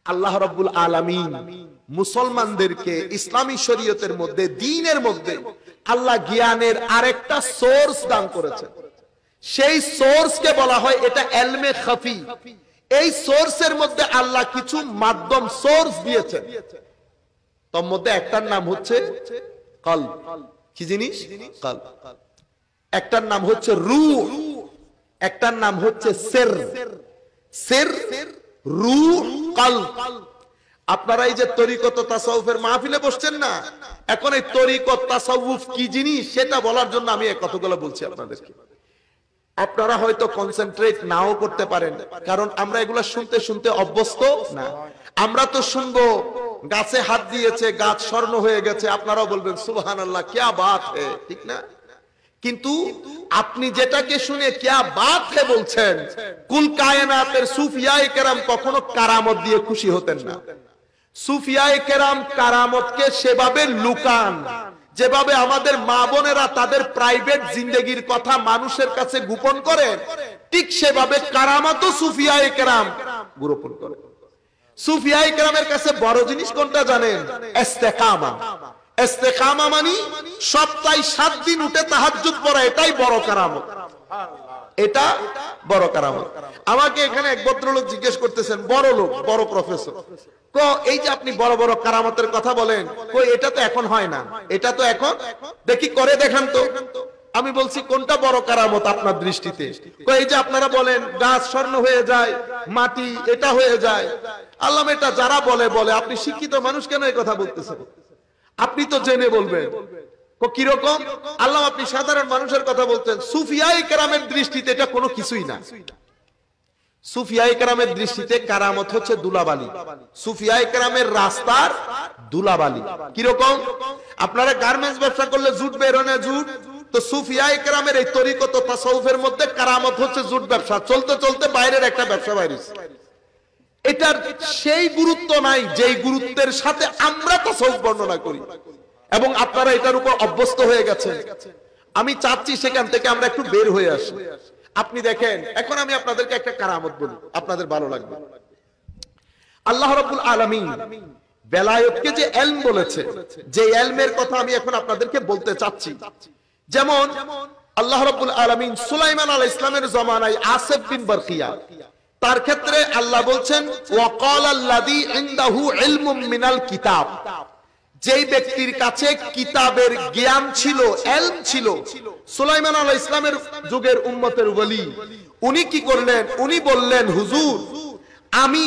আল্লাহ রাব্বুল আলামিন মুসলমানদেরকে ইসলামী শরীয়তের মধ্যে, দ্বীনের মধ্যে আল্লাহ জ্ঞানের আরেকটা সোর্স দান করেছেন। সেই সোর্সকে বলা হয় এটা ইলমে খাফি। এই সোর্সের মধ্যে আল্লাহ কিছু মাধ্যম সোর্স দিয়েছেন। তার মধ্যে একটার নাম হচ্ছে কলব। কি জিনিস? কলব। একটার নাম হচ্ছে রূহ, একটার নাম হচ্ছে সির। সির, রূহ, কলব। আপনারা এই যে তরিকত তাসাউফের মাহফিলে বসছেন না, এখন এই তরিকত তাসাউফ কি জিনিস সেটা বলার জন্য আমি এই কথাগুলো বলছি আপনাদেরকে। আপনারা হয়তো কনসেন্ট্রেট নাও করতে পারেন, কারণ আমরা এগুলা শুনতে শুনতে অভ্যস্ত না। আমরা তো শুনবো গাছে হাত দিয়েছে, গাছ স্বর্ণ হয়ে গেছে, আপনারাও বলবেন সুবহানাল্লাহ কিয়া বাত হে, ঠিক না? কিন্তু আপনি যেটাকে শুনে কিয়া বাত হে বলছেন, কুল কায়নাতের সুফিয়ায়ে কেরাম কখনো কারামত দিয়ে খুশি হতেন না। সুফিয়ায়ে কেরাম কারামতকে সেভাবে লুকান, যেভাবে আমাদের মা বোনেরা তাদের প্রাইভেট জিন্দেগির কথা মানুষের কাছে গোপন করেন, ঠিক সেভাবে কারামতও সুফিয়ায়ে কেরাম গোপন করেন। সুফিয়ায়ে কেরামের কাছে বড় জিনিস কোনটা জানেন? ইস্তেকামা। ইস্তেকামা মানে সপ্তাহে 7 দিন উঠে তাহাজ্জুদ পড়া, এটাই বড় কারামত। এটা বড় কারামত। আমাকে এখানে এক ভদ্রলোক জিজ্ঞেস করতেছেন, বড় লোক, বড় প্রফেসর, তো এই যে আপনি বড় বড় কারামতের কথা বলেন, কই এটা তো এখন হয় না, এটা তো এখন দেখি করে দেখান তো। আমি বলছি কোনটা বড় কারামত আপনার দৃষ্টিতে? কই এই যে আপনারা বলেন গাছ স্বর্ণ হয়ে যায়, মাটি এটা হয়ে যায়। আল্লাহ এটা যারা বলে বলে, আপনি শিক্ষিত মানুষ কেন এই কথা বলতেছেন? আপনি তো জেনে বলবেন। কিরকম? আল্লাহ আপনি সাধারণ মানুষের কথা বলতেন। সুফিয়ায়ে কেরামের দৃষ্টিতে এটা কোনো কিছুই না। সুফিয়ায়ে কেরামের দৃষ্টিতে কারামত হচ্ছে দুলাবালি। সুফিয়ায়ে কেরামের রাস্তার দুলাবালি কিরকম? আপনারা গার্মেন্টস ব্যবসা করলে জুট বেরোনে জুট, তো সুফিয়ায়ে কেরামের এই তরিকত তাসাউফের মধ্যে কারামত হচ্ছে জুট ব্যবসা। চলতে চলতে বাইরের একটা ব্যবসা বাইরেছে। এটার সেই গুরুত্ব নাই যেই গুরুত্বের সাথে আমরা তাসাউফ বর্ণনা করি, এবং আপনারা এটার উপর অভ্যস্ত হয়ে গেছেন। আমি চাচ্ছি সেখান থেকে আমরা একটু বের হয়ে আসি। আপনি দেখেন, এখন আমি আপনাদেরকে একটা কারামত বলি, আপনাদের ভালো লাগবে। আল্লাহ রাব্বুল আলামিন বেলায়েতকে যে ইলম বলেছে, যে ইলমের কথা আমি এখন আপনাদেরকে বলতে চাচ্ছি, যেমন আল্লাহ রাব্বুল আলামিন সুলাইমান আলাইহিস সালামের জামানায় আসিফ বিন বারকিয়া, তার ক্ষেত্রে আল্লাহ বলছেন ওয়াকাল আল্লাযী ইনদাহু ইলমুম মিনাল কিতাব, যেই ব্যক্তির কাছে কিতাবের জ্ঞান ছিল, ইলম ছিল, সুলাইমান আলাইহিস সালামের যুগের উম্মতের ওলি, উনি কি করলেন? উনি বললেন হুজুর, আমি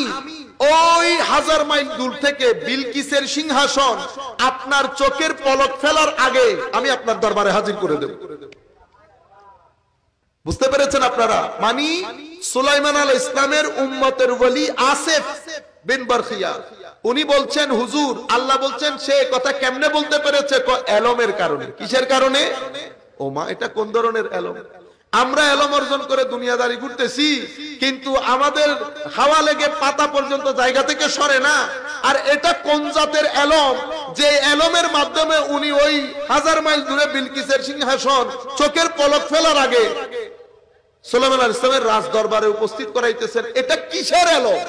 ওই 1000 মাইল দূর থেকে বিলকিসের সিংহাসন আপনার চোখের পলক ফেলার আগে আমি আপনার দরবারে হাজির করে দেব। বুঝতে পেরেছেন আপনারা? মানে সুলাইমান আলাইহিস সালামের উম্মতের ওলি আসিফ বিন বারকিয়া, উনি বলছেন হুজুর, আল্লাহ বলছেন সে কথা কেমনে বলতে পেরেছে? ইলমের কারণে। কিসের কারণে? ও মা, এটা কোন ধরনের ইলম? আমরা ইলম অর্জন করে দুনিয়াদারি করতেছি, কিন্তু আমাদের হাওয়া লেগে পাতা পর্যন্ত জায়গা থেকে সরে না। আর এটা কোন জাতের ইলম যে ইলমের মাধ্যমে উনি ওই 1000 মাইল দূরে বিলকিসের সিংহাসন চোখের পলক ফেলার আগে সুলাইমান আলাইহিস সালামের রাজ দরবারে উপস্থিত করাইতেছেন? এটা কিসের ইলম?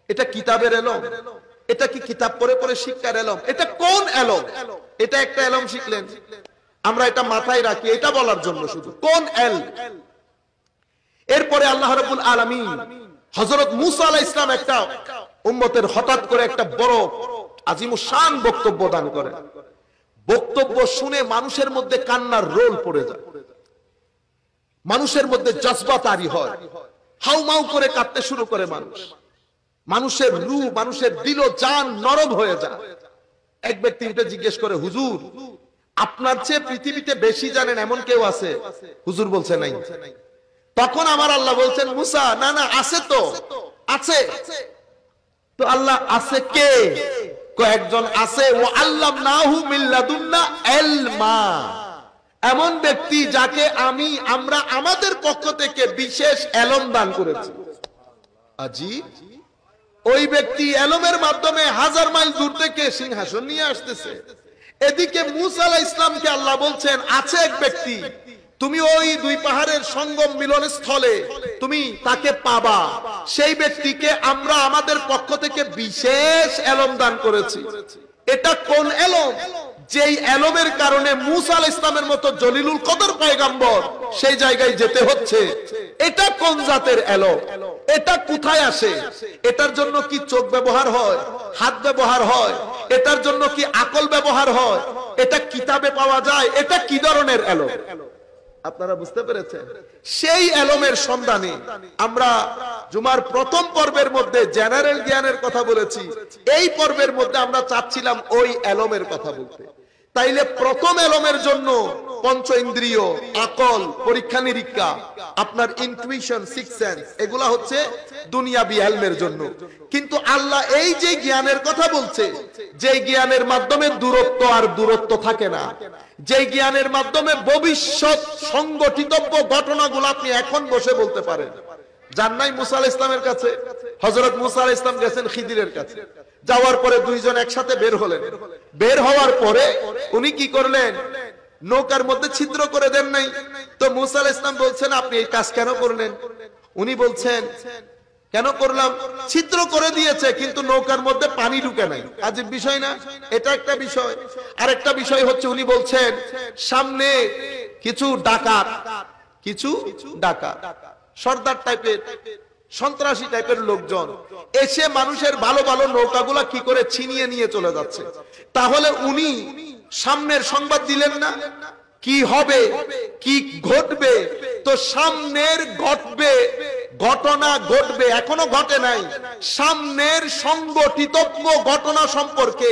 এটা কিতাবের ইলম? এটা কি কিতাব পড়ে পড়ে শিক্ষার ইলম? এটা কোন ইলম? এটা একটা ইলম শিখলেন, আমরা এটা মাথায় রাখি, এটা বলার জন্য শুধু কোন ইলম। এরপরে আল্লাহ রাব্বুল আলামিন হযরত মূসা আলাইহিস সালাম একটা উম্মতের হঠাৎ করে একটা বড় আজিমুশান বক্তব্য দান করেন। বক্তব্য শুনে মানুষের মধ্যে কান্নার রোল পড়ে যায়, মানুষের মধ্যে জজবা তারি হয়, হাউমাউ করে কাঁদতে শুরু করে মানুষ। মানুষের রূহ, মানুষের দিল জান নরম হয়ে যায়। এক ব্যক্তি উঠে জিজ্ঞেস করে, হুজুর, আপনার চেয়ে পৃথিবীতে বেশি জানেন এমন কেউ আছে? হুজুর বলছে নাই। তখন আমার আল্লাহ বলছেন, মুসা, না না, আছে তো, আছে তো। আল্লাহ আছে কে? কয়েকজন আছে, ওয়া আল্লামনাহু মিন লাদুন্না ইলমা, এমন ব্যক্তি যাকে আমরা আমাদের পক্ষ থেকে বিশেষ ইলম দান করেছি। আজীব, ওই ব্যক্তি ইলমের মাধ্যমে 1000 মাইল দূর থেকে সিংহাসন নিয়ে আসতেছে। এদিকে মূসা আলাইহিস সালামকে আল্লাহ বলছেন আছে এক ব্যক্তি, তুমি ওই দুই পাহাড়ের সঙ্গম মিলন স্থলে তুমি তাকে পাবা। সেই ব্যক্তিকে আমরা আমাদের পক্ষ থেকে বিশেষ এলম দান করেছি। এটা কোন এলম? যেই এলমের কারণে মুসা আলাইহিস ইসলামের মতো জলিলুল কদর পয়গম্বর সেই জায়গায় যেতে হচ্ছে। এটা কোন জাতের এলম? এটা কোথায় আসে? এটার জন্য কি চোখ ব্যবহার হয়, হাত ব্যবহার হয়? এটার জন্য কি আকল ব্যবহার হয়? এটা কিতাবে পাওয়া যায়? এটা কি ধরনের এলম? আপনারা বুঝতে পেরেছেন? সেই এলমের সন্ধানে আমরা জুমার প্রথম পর্বের মধ্যে জেনারেল জ্ঞানের কথা বলেছি। এই পর্বের মধ্যে আমরা চাচ্ছিলাম ওই এলমের কথা বলতে। তাইলে প্রথম এলমের জন্য পঞ্চ ইন্দ্রিয়, আকল, পরীক্ষা নিরীক্ষা, আপনার ইনটুইশন, সিক্স সেন্স, এগুলা হচ্ছে দুনিয়াবি এলমের জন্য। কিন্তু আল্লাহ এই যে জ্ঞানের কথা বলছে, যে জ্ঞানের মাধ্যমে দূরত্ব আর দূরত্ব থাকে না, যে জ্ঞানের মাধ্যমে ভবিষ্যৎ সংগঠিতব্য ঘটনাগুলো আপনি এখন বসে বলতে পারেন। যান নাই মুসা আলাইহিস ইসলামের কাছে? হযরত মুসা আলাইহিস ইসলাম গেছেন খিদিরের কাছে। যাওয়ার পরে দুইজন একসাথে বের হলেন। বের হওয়ার পরে উনি কি করলেন? নৌকার মধ্যে ছিদ্র করে দেন নাই। তো মুসা আলাইহিস ইসলাম বলছেন, আপনি এই কাজ কেন করলেন? উনি বলছেন, কেন করলাম? ছিদ্র করে দিয়েছে কিন্তু নৌকার মধ্যে পানি ঢুকে নাই। আজীব বিষয় না? এটা একটা বিষয়। আর একটা বিষয় হচ্ছে উনি বলছেন, সামনে কিছু ডাকাত, সর্দার টাইপের, সন্ত্রাসী টাইপের লোকজন এসে মানুষের ভালো ভালো নৌকাগুলা কি করে ছিনিয়ে নিয়ে চলে যাচ্ছে। তাহলে উনি সামনের সংবাদ দিলেন না? কি হবে, কি ঘটবে? তো সামনের ঘটনা ঘটবে, এখনো ঘটে নাই, সামনের সংগঠিতব্য ঘটনা সম্পর্কে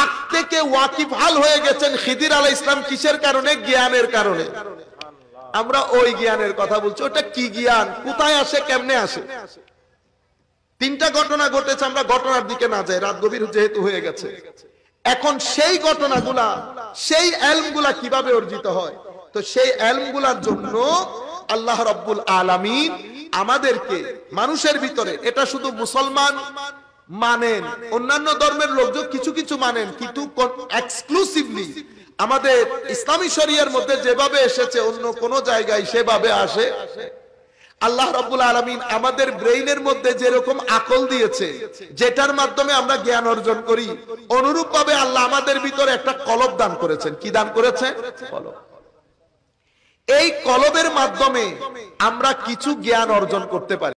আগ থেকে ওয়াকিবহাল হয়ে গেছেন খিদির আলাইহিস সালাম। কিসের কারণে? জ্ঞানের কারণে। আমরা ওই জ্ঞানের কথা বলছি। ওটা কি জ্ঞান? কোথায় আসে, কেমনে আসে? তিনটা ঘটনা ঘটেছে, আমরা ঘটনার দিকে না যাই, রাত গভীর যেহেতু হয়ে গেছে। এখন সেই ঘটনাগুলা, সেই এলমগুলা কিভাবে অর্জিত হয়? তো সেই এলমগুলার জন্য আল্লাহ রাব্বুল আলামিন আমাদেরকে, মানুষের ভিতরে, এটা শুধু মুসলমান মানেন, অন্যান্য ধর্মের লোকজন কিছু কিছু মানেন, কিন্তু এক্সক্লুসিভলি আমাদের ইসলামী শরিয়ার মধ্যে যেভাবে এসেছে অন্য কোন জায়গায় সেভাবে আসে। আল্লাহ রাব্বুল আলামিন আমাদের ব্রেইনের মধ্যে যেরকম আকল দিয়েছে, যেটার মাধ্যমে আমরা জ্ঞান অর্জন করি, অনুরূপ ভাবে আল্লাহ আমাদের ভিতরে একটা কলব দান করেছেন। কি দান করেছেন? কলব। এই কলবের মাধ্যমে আমরা কিছু জ্ঞান অর্জন করতে পারি।